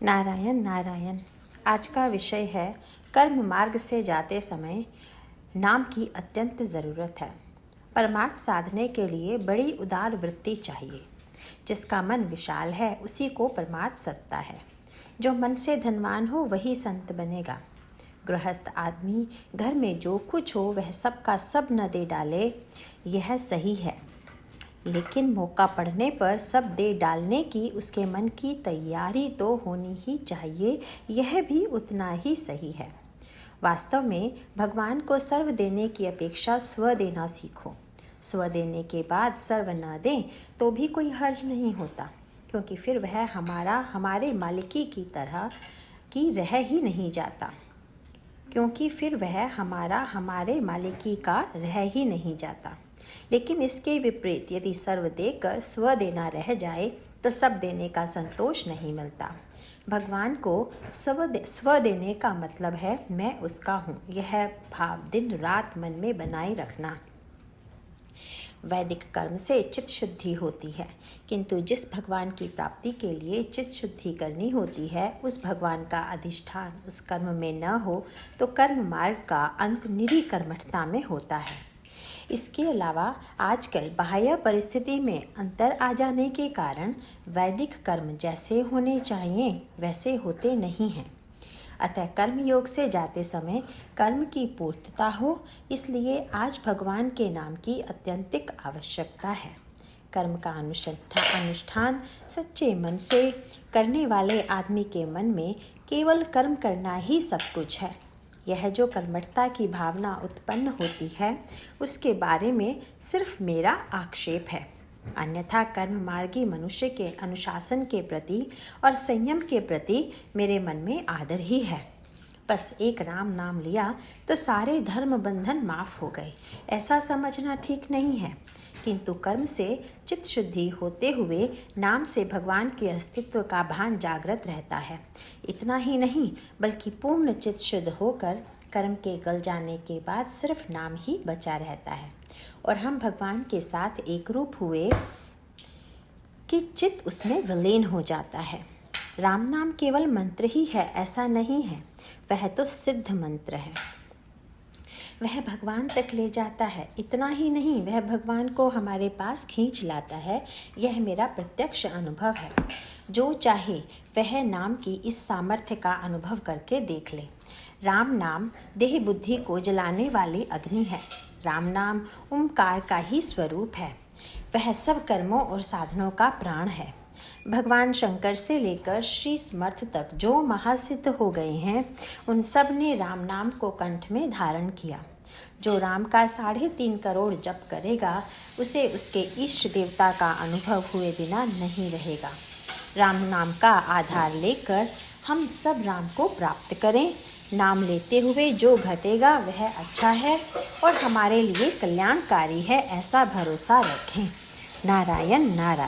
नारायण नारायण। आज का विषय है कर्म मार्ग से जाते समय नाम की अत्यंत ज़रूरत है। परमार्थ साधने के लिए बड़ी उदार वृत्ति चाहिए। जिसका मन विशाल है उसी को परमार्थ सत्ता है। जो मन से धनवान हो वही संत बनेगा। गृहस्थ आदमी घर में जो कुछ हो वह सब का सब न दे डाले, यह सही है। लेकिन मौका पड़ने पर सब दे डालने की उसके मन की तैयारी तो होनी ही चाहिए, यह भी उतना ही सही है। वास्तव में भगवान को सर्व देने की अपेक्षा स्व देना सीखो। स्व देने के बाद सर्व न दें तो भी कोई हर्ज नहीं होता, क्योंकि फिर वह हमारे मालिकी की तरह की रह ही नहीं जाता हमारे मालिकी का रह ही नहीं जाता। लेकिन इसके विपरीत यदि सर्व देकर स्व देना रह जाए तो सब देने का संतोष नहीं मिलता। भगवान को स्व देने का मतलब है मैं उसका हूँ, यह भाव दिन रात मन में बनाए रखना। वैदिक कर्म से चित्त शुद्धि होती है, किंतु जिस भगवान की प्राप्ति के लिए चित्त शुद्धि करनी होती है उस भगवान का अधिष्ठान उस कर्म में न हो तो कर्म मार्ग का अंत निरी कर्मठता में होता है। इसके अलावा आजकल बाह्य परिस्थिति में अंतर आ जाने के कारण वैदिक कर्म जैसे होने चाहिए वैसे होते नहीं हैं। अतः कर्म योग से जाते समय कर्म की पूर्तता हो, इसलिए आज भगवान के नाम की अत्यंतिक आवश्यकता है। कर्म का अनुष्ठान सच्चे मन से करने वाले आदमी के मन में केवल कर्म करना ही सब कुछ है। यह जो कर्मठता की भावना उत्पन्न होती है उसके बारे में सिर्फ मेरा आक्षेप है। अन्यथा कर्म मार्गी मनुष्य के अनुशासन के प्रति और संयम के प्रति मेरे मन में आदर ही है। बस एक राम नाम लिया तो सारे धर्म बंधन माफ हो गए, ऐसा समझना ठीक नहीं है। किंतु कर्म से चित्त शुद्धि होते हुए नाम से भगवान के अस्तित्व का भान जागृत रहता है। इतना ही नहीं बल्कि पूर्ण चित्त शुद्ध होकर कर्म के गल जाने के बाद सिर्फ नाम ही बचा रहता है और हम भगवान के साथ एक रूप हुए कि चित्त उसमें विलीन हो जाता है। राम नाम केवल मंत्र ही है ऐसा नहीं है, वह तो सिद्ध मंत्र है। वह भगवान तक ले जाता है। इतना ही नहीं वह भगवान को हमारे पास खींच लाता है, यह मेरा प्रत्यक्ष अनुभव है। जो चाहे वह नाम की इस सामर्थ्य का अनुभव करके देख ले। राम नाम देह बुद्धि को जलाने वाली अग्नि है। राम नाम ओंकार का ही स्वरूप है। वह सब कर्मों और साधनों का प्राण है। भगवान शंकर से लेकर श्री समर्थ तक जो महासिद्ध हो गए हैं उन सब ने राम नाम को कंठ में धारण किया। जो राम का 3.5 करोड़ जप करेगा उसे उसके इष्ट देवता का अनुभव हुए बिना नहीं रहेगा। राम नाम का आधार लेकर हम सब राम को प्राप्त करें। नाम लेते हुए जो घटेगा वह अच्छा है और हमारे लिए कल्याणकारी है, ऐसा भरोसा रखें। नारायण नारायण।